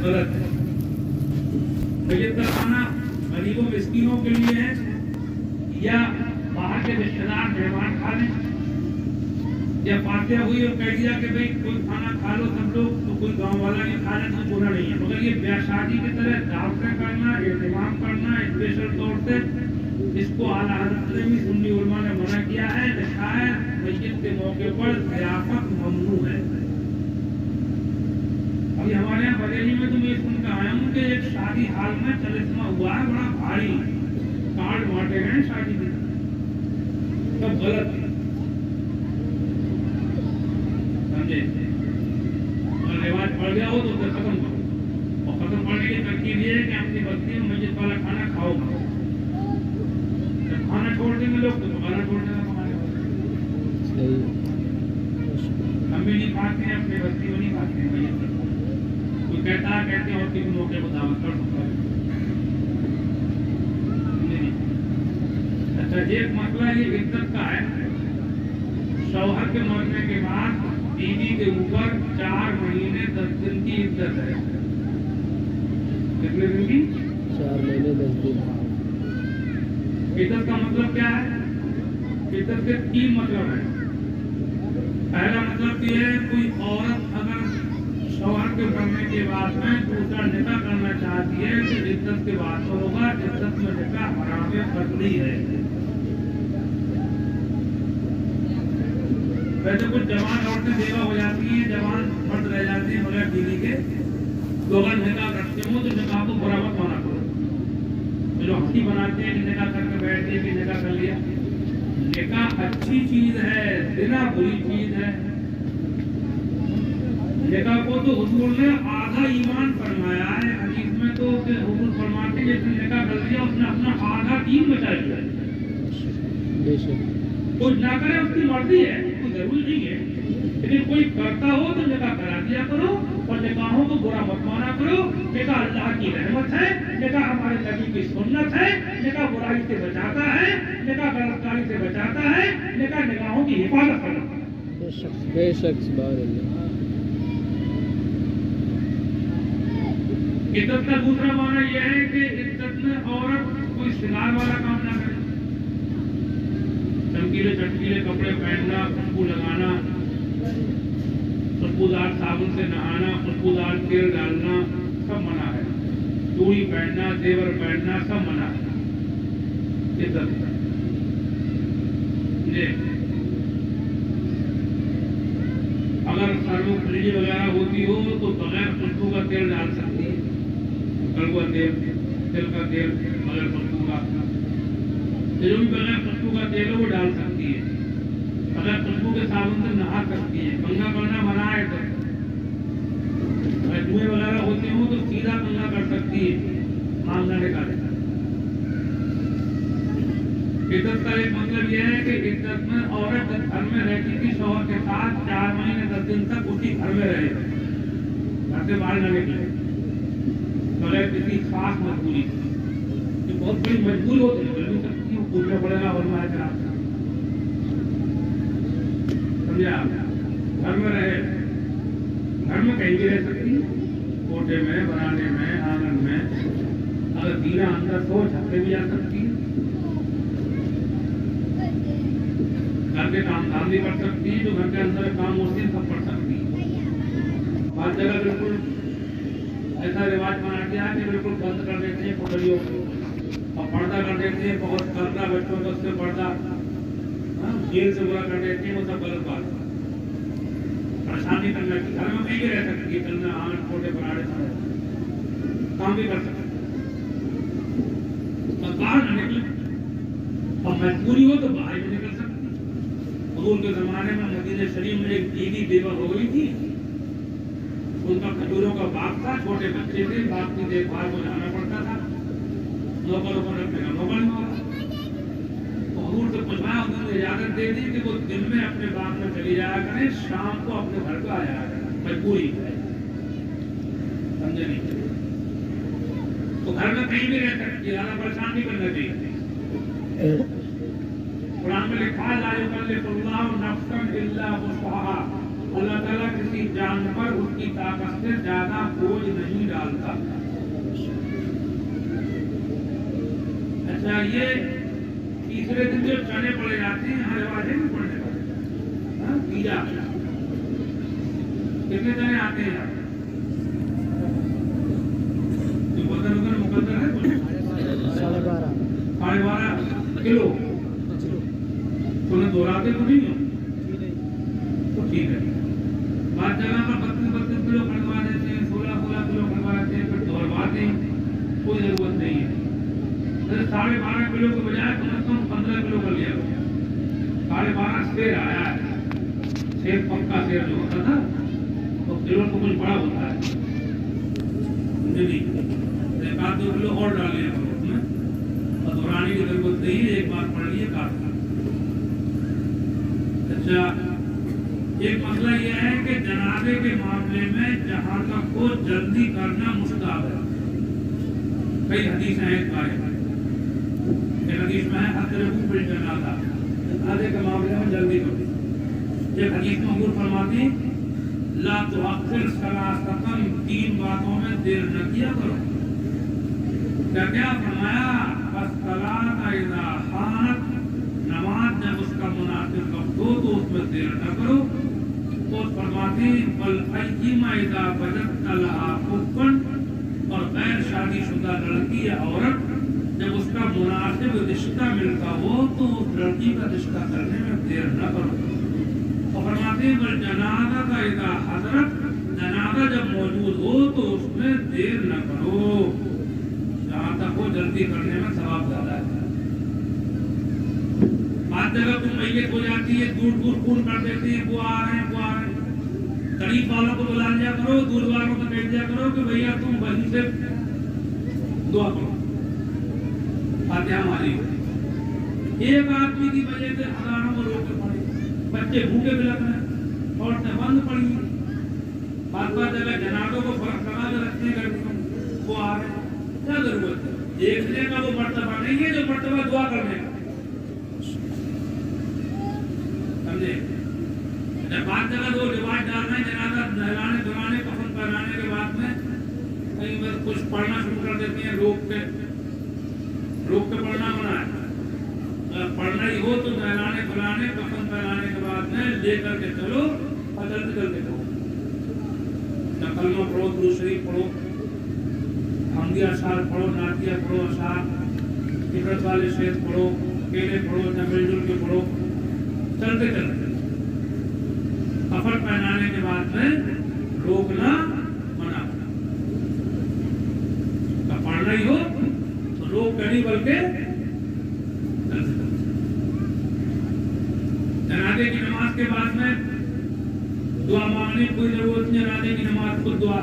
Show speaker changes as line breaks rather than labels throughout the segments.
غلط ہے. میت کا کھانا غریبوں مسکینوں کے لیے ہے یا باہر کے رشتے دار مہمان کھا لیں, یا فاتحہ ہوئی اور کہہ دیا کہ بھئی کوئی کھانا کھا لو سب لوگ, تو کوئی گاؤں والا نہیں کھا لے تو برا نہیں ہے. مگر یہ بیاہ شادی کی طرح دعوتیں کرنا, اہتمام کرنا اسپیشل طور سے, اس کو اعلیٰ حضرت نے بھی سنی علماء نے منع کیا ہے. شاید میت کے موقع پر ضیافت ممنوع ہے. ابھی ہمارے یہاں بریلی میں تو میں سن کر آیا ہوں کہ ایک شادی حال میں چلسمہ ہوا ہے بڑا بھاری, کارڈ بانٹے گئے شادی کے, سب غلط ہے. اگر رواج پڑ گیا ہو تو اسے ختم کرو, اور ختم کرنے کی ترکیب یہ ہے کہ اپنی بستی میں میت والا کھانا کھاؤ. جب کھانا چھوڑ دیں گے لوگ تو کھانا چھوڑنے کا ہمارے ہم بھی نہیں کھاتے ہیں, اپنی بستی میں نہیں کھاتے ہیں میت. کوئی کہتا ہے کہتے ہیں اور کسی موقع کو دعوت کر سکتا ہے. اچھا, ایک مسئلہ یہ عزت کا ہے. شوہر کے مرنے کے بعد بیوی کے اوپر 4 مہینے 10 دن کی عزت ہے. کتنے دن کی؟
4 مہینے 10 دن.
عزت کا مطلب کیا ہے؟ عزت کے 3 مطلب ہیں. پہلا مطلب یہ ہے کوئی عورت اگر شوہر کے مرنے کے بعد میں دوسرا نکاح کرنا چاہتی ہے تو عزت کے بعد تو ہوگا. عزت میں نکاح حرام فضلی ہے. ویسے کچھ جوان عورتیں بیوہ ہو جاتی ہیں, جوان مرد رہ جاتے ہیں بغیر بیوی کے, تو اگر نکاح کرتے ہوں تو نکاح کو برا مت مانا کرو. جو ہنسی بناتے ہیں کہ نکاح کر کے بیٹھ گئے کہ نکاح کر لیا, نکاح اچھی چیز ہے, زنا بری چیز ہے. نکاح کو تو حضور نے آدھا ایمان فرمایا ہے. حدیث میں تو حضور فرماتے ہیں جس نے نکاح کر لیا اس نے اپنا آدھا دین بچا لیا. کوئی نہ کرے اس کی مرضی ہے, ضروری نہیں ہے, لیکن کوئی کرتا ہو تو نکاح کرا دیا کرو, اور نکاحوں کو برا مت مانا کرو. نکاح اللہ کی رحمت ہے, نکاح ہمارے نبی کی سنت ہے, نکاح برائی سے بچاتا ہے, نکاح غلطکاری سے بچاتا ہے, نکاح نگاہوں کی حفاظت کرتا ہے.
بے شک سبحان اللہ.
عزت کا دوسرا معنی یہ ہے کہ عزت میں عورت کوئی سنگار والا کام نہ کرے. چمکیلے چٹکیلے کپڑے پہننا, خوشبو لگانا, خوشبودار صابن سے نہانا, خوشبودار تیل ڈالنا سب منع ہے. چوڑی پہننا, زیور پہننا سب منع ہے. عزت جی. اگر سرو کھلی وغیرہ ہوتی ہو تو بغیر خوشبو کا تیل ڈال سکتی ہے. کڑوا تیل, تل کا تیل بغیر خوشبو کا, جو بھی بغیر خوشبو کا تیل ہے وہ ڈال سکتی ہے. بغیر خوشبو کے صابن سے نہا سکتی ہے. کنگھا کرنا منع ہے. اگر جوئیں وغیرہ ہوتے ہوں تو سیدھا کنگھا کر سکتی ہے, مانگ نہ نکالے. عزت کا ایک مطلب یہ ہے کہ عزت میں عورت گھر میں رہتی تھی شوہر کے ساتھ 4 مہینے 10 دن تک اسی گھر میں رہے, گھر سے باہر نہ نکلے بغیر کسی خاص مجبوری. یہ بہت بڑی مجبوری ہوتی ہے, نہیں سکتی وہ پوچھنا پڑے گا اور مارے گا. سمجھا؟ گھر میں رہے, گھر میں کہیں بھی رہ سکتی, کوٹے میں, براندے میں, آنگن میں. اگر دینا اندر سو چھت پہ بھی جا سکتی ہے. گھر کے کام دھام بھی کر سکتی ہے, جو گھر کے اندر کام ہوتے ہیں سب کر سکتی ہے. بعض جگہ بالکل ایسا رواج بنا دیا ہے کہ بالکل بند کر دیتے ہیں پٹریوں کو, اور پردہ کر دیتے ہیں. بہت کرتا بچوں کا اس سے پردہ جیل سے برا کر دیتے ہیں. وہ سب غلط بات ہے. پریشانی کرنا کی گھر میں کہیں بھی رہ سکتی ہے, چلنا آنگن چھوٹے بڑھاڑے سے کام بھی کر سکتے ہیں. باہر نہ نکلے, اور مجبوری ہو تو باہر بھی نکل سکتی. حضور کے زمانے میں مدینہ شریف میں ایک بیوی بیوہ ہو گئی تھی. ان کا کھجوروں کا باغ تھا, چھوٹے بچے تھے, باغ کی دیکھ بھال کو جانا پڑتا تھا, نوکروں کو رکھنے کا موقع نہیں ہوگا. حضور سے پوچھا, انہوں نے اجازت دے دی کہ وہ دن میں اپنے باغ میں چلی جایا کریں, شام کو اپنے گھر پہ آ جایا کریں. مجبوری ہے, سمجھے نہیں؟ تو گھر میں کہیں بھی رہ سکتی, زیادہ پریشان نہیں کرنا چاہیے. قرآن میں لکھا لا یکلف اللہ نفسا الا وسعها, اللہ تعالیٰ کسی جان پر اس کی طاقت سے زیادہ بوجھ نہیں ڈالتا. اچھا یہ تیسرے دن جو چنے پڑے جاتے ہیں ہر واجے میں پڑنے والے پیجا کتنے چنے آتے ہیں جو وزن مقدر ہے 12.5 کلو انہیں دوہراتے تو نہیں ہو تو ٹھیک ہے. بعض جگہ پر 32 کلو کھڑوا دیتے ہیں 16 کلو کھڑوا دیتے ہیں پھر دوہرواتے ہیں کوئی ضرورت نہیں ہے. 12.5 کلو کے بجائے کم از کم 15 کلو کر لیا 12.5 سیر آیا ہے. سیر پکا سیر جو ہوتا تھا تو کلو تو کچھ بڑا ہوتا ہے نہیں 1-2 کلو اور ڈال لیا اس میں اور دہرانے کی ضرورت نہیں ہے. ایک بار پڑھ لیے کافی. اچھا ایک مسئلہ یہ ہے کہ جنازے کے معاملے میں جہاں تک کو جلدی کرنا مستحب ہے. کئی حدیثیں ہیں اس بارے میں. ایک حدیث میں ہے حضرت بن جنازہ جنازے کے معاملے میں جلدی کرو. ایک حدیث میں حضور فرماتے ہیں لا تؤخر ثلاثۃ 3 باتوں میں دیر نہ کیا کرو. کیا فرمایا فالصلاۃ اذا حانت نماز جب اس کا مناسب وقت ہو تو اس میں دیر نہ کرو. اور فرماتے ہیں والایما اذا وجدت لها حبا اور غیر شادی شدہ لڑکی یا عورت جب اس کا مناسب رشتہ ملتا ہو تو اس لڑکی کا رشتہ کرنے میں دیر نہ کرو. اور فرماتے ہیں والجنازہ اذا حضرت جنازہ جب موجود ہو تو اس میں دیر نہ کرو. جہاں تک وہ جلدی کرنے میں ثواب زیادہ ہے. بعض جگہ تم میت ہو جاتی ہے دور دور فون کر دیتے ہیں وہ آ رہے ہیں قریب والوں کو بلا لیا کرو دور والوں کو کہہ دیا کرو کہ بھیا تم وہیں سے دعا کرو فاتحہ ماری. ایک آدمی کی وجہ سے ہزاروں کو روک پڑے. بچے بھوکے بھی لگ رہے ہیں عورتیں بند پڑی ہیں. بعض جگہ جنازوں کو فرق لگا کے رکھتے ہیں گھر وہ آ رہے ہیں. کیا ضرورت ہے دیکھنے کا وہ مرتبہ نہیں ہے جو مرتبہ دعا کرنے کا. بعض جگہ وہ رواج ڈال رہے ہیں جنازہ نہلانے دھلانے کفن پہنانے کے بعد میں کہیں بس کچھ پڑھنا شروع کر دیتے ہیں روک کے پڑھنا منع ہے. پڑھنا ہی ہو تو نہلانے دھلانے کفن پہنانے کے بعد میں لے کر کے چلو اور جلدی کرو. کلمہ پڑھو درود شریف پڑھو حمدیہ اشعار پڑھو نعتیہ پڑھو اشعار عبرت والے شعر پڑھو اکیلے پڑھو یا مل جل کے پڑھو چلتے کفن پہنانے کے بعد میں روکنا منع. پڑھنا ہی ہو تو روک کر نہیں بلکہ جنازے کی نماز کے بعد میں دعا مانگنے کی کوئی ضرورت نہیں. جنازے کی نماز خود دعا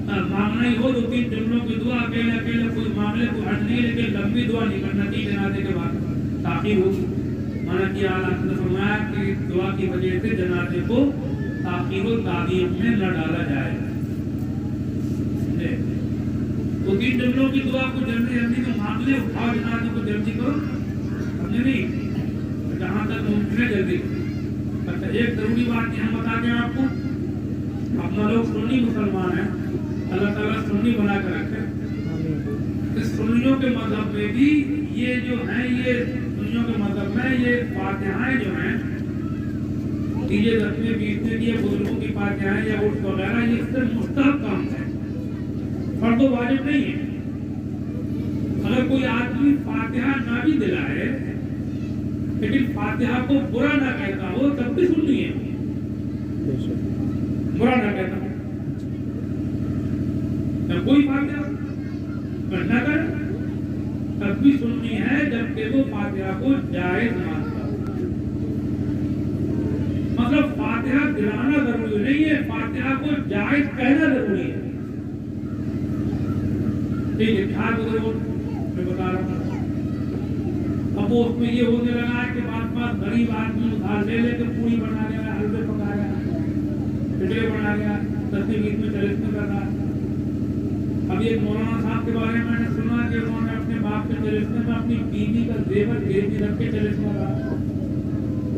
مانگنا ہی ہو 2-3 جملوں کی دعا اکیلے کوئی معاملے کو ہٹ نہیں لیکن لمبی دعا نہیں کرنا چاہیے. جنازے کے بعد تاخیر ہوگی مانا کہ اعلیٰ نے فرمایا کہ دعا کی وجہ سے جنازے کو تاخیر و تعظیم میں نہ ڈالا جائے. 2-3 جملوں کی دعا کو جلدی میں مانگ لے اٹھاؤ جنازے کو جلدی کرو سمجھے نہیں جہاں تک ممکن ہے جلدی کرو. اچھا ایک ضروری بات یہ ہم بتا دیں آپ کو اپنا لوگ سنی مسلمان ہیں اللہ تعالیٰ سنی بنا کر رکھے. سنیوں کے مذہب میں بھی یہ جو ہیں یہ سنیوں کے مذہب میں یہ فاتحائیں جو ہیں 10ویں 20ویں کی بزرگوں کی فاتحائیں یا عرس وغیرہ یہ اس سے مستحب کام ہے فرض و واجب نہیں ہے. اگر کوئی آدمی فاتحہ نہ بھی دلائے لیکن فاتحہ کو برا نہ کہتا ہو تب بھی سننی ہے. برا نہ کہتا ہو جب کوئی فاتحہ نہ کرے تب بھی سننی ہے جبکہ وہ فاتحہ کو جائز مانتا ہو. مطلب فاتحہ دلانا ضروری نہیں ہے فاتحہ کو جائز کہنا ضروری ہے. ٹھیک ہے خیال ضرور میں بتا رہا ہوں. اب وہ اس میں یہ ہونے لگا ہے کہ بعض غریب آدمی ادھار لے لے کے پوری بنا گیا حلوے پکا گیا پھٹے بنا گیا 10ویں میں چلسمے کر رہا. ابھی ایک مولانا صاحب کے بارے میں نے سنا کہ انہوں نے اپنے باپ کے چلسمے میں اپنی بیوی کا زیور گروی رکھ کے چلسمہ رہا.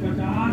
50